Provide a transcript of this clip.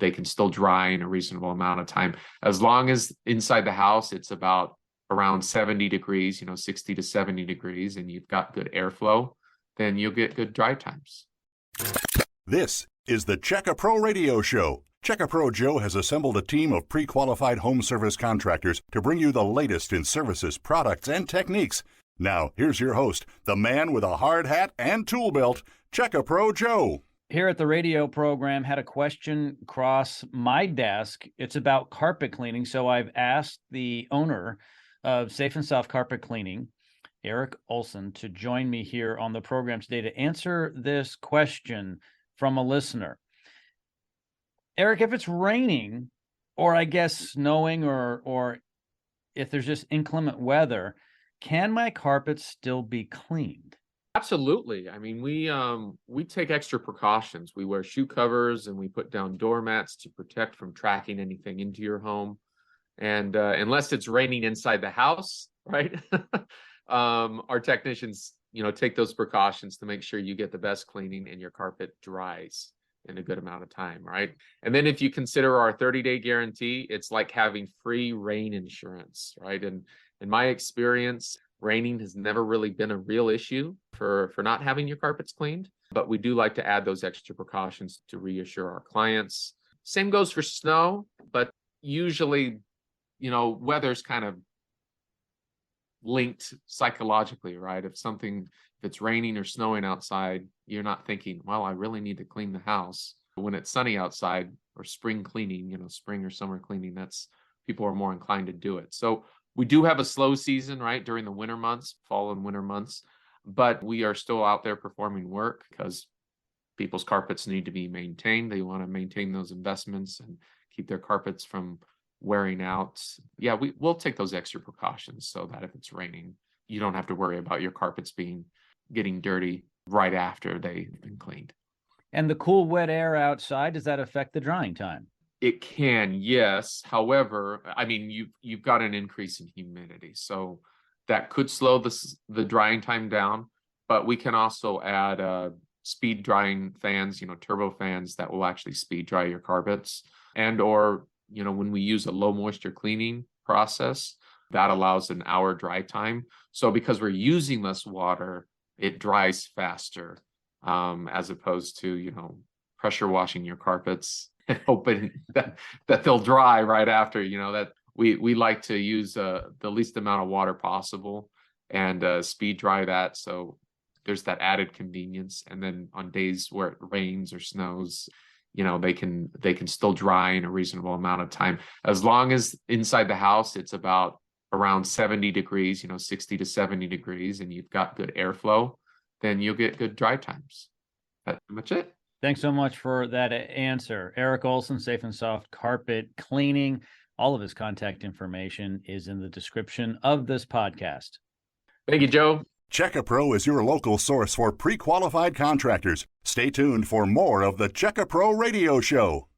they can still dry in a reasonable amount of time. As long as inside the house, it's about around 70 degrees, 60 to 70 degrees, and you've got good airflow, then you'll get good dry times. This is the Check-A-Pro Radio Show. Check-A-Pro Joe has assembled a team of pre-qualified home service contractors to bring you the latest in services, products, and techniques. Now, here's your host, the man with a hard hat and tool belt, Check-A-Pro Joe. Here at the radio program, had a question cross my desk. It's about carpet cleaning. So I've asked the owner of Safe and Soft Carpet Cleaning, Erik Olson, to join me here on the program today to answer this question from a listener. Erik, if it's raining, or I guess snowing, or if there's just inclement weather, can my carpets still be cleaned? Absolutely. I mean, we take extra precautions. We wear shoe covers and we put down doormats to protect from tracking anything into your home. And unless it's raining inside the house, right? Our technicians, take those precautions to make sure you get the best cleaning and your carpet dries in a good amount of time, right? And then if you consider our 30-day guarantee, it's like having free rain insurance, right? And in my experience, raining has never really been a real issue for not having your carpets cleaned, but we do like to add those extra precautions to reassure our clients. Same goes for snow, but usually, weather's kind of linked psychologically, right? If it's raining or snowing outside, you're not thinking, well, I really need to clean the house. When it's sunny outside, or spring cleaning, spring or summer cleaning, people are more inclined to do it. So we do have a slow season, right, during the winter months, fall and winter months, but we are still out there performing work because people's carpets need to be maintained. They want to maintain those investments and keep their carpets from wearing out. Yeah, we'll take those extra precautions so that if it's raining, you don't have to worry about your carpets getting dirty right after they've been cleaned. And the cool, wet air outside, does that affect the drying time? It can, yes. However, I mean, you've got an increase in humidity, so that could slow the drying time down. But we can also add speed drying fans, turbo fans that will actually speed dry your carpets. And or when we use a low moisture cleaning process, that allows an hour dry time. So because we're using less water, it dries faster, as opposed to pressure washing your carpets and hoping that they'll dry right after. That we like to use the least amount of water possible and speed dry that, so there's that added convenience. And then on days where it rains or snows, they can still dry in a reasonable amount of time. As long as inside the house, it's about around 70 degrees, 60 to 70 degrees, and you've got good airflow, then you'll get good dry times. That's pretty much it. Thanks so much for that answer. Erik Olson, Safe and Soft Carpet Cleaning. All of his contact information is in the description of this podcast. Thank you, Joe. Check-A-Pro is your local source for pre-qualified contractors. Stay tuned for more of the Check-A-Pro Radio Show.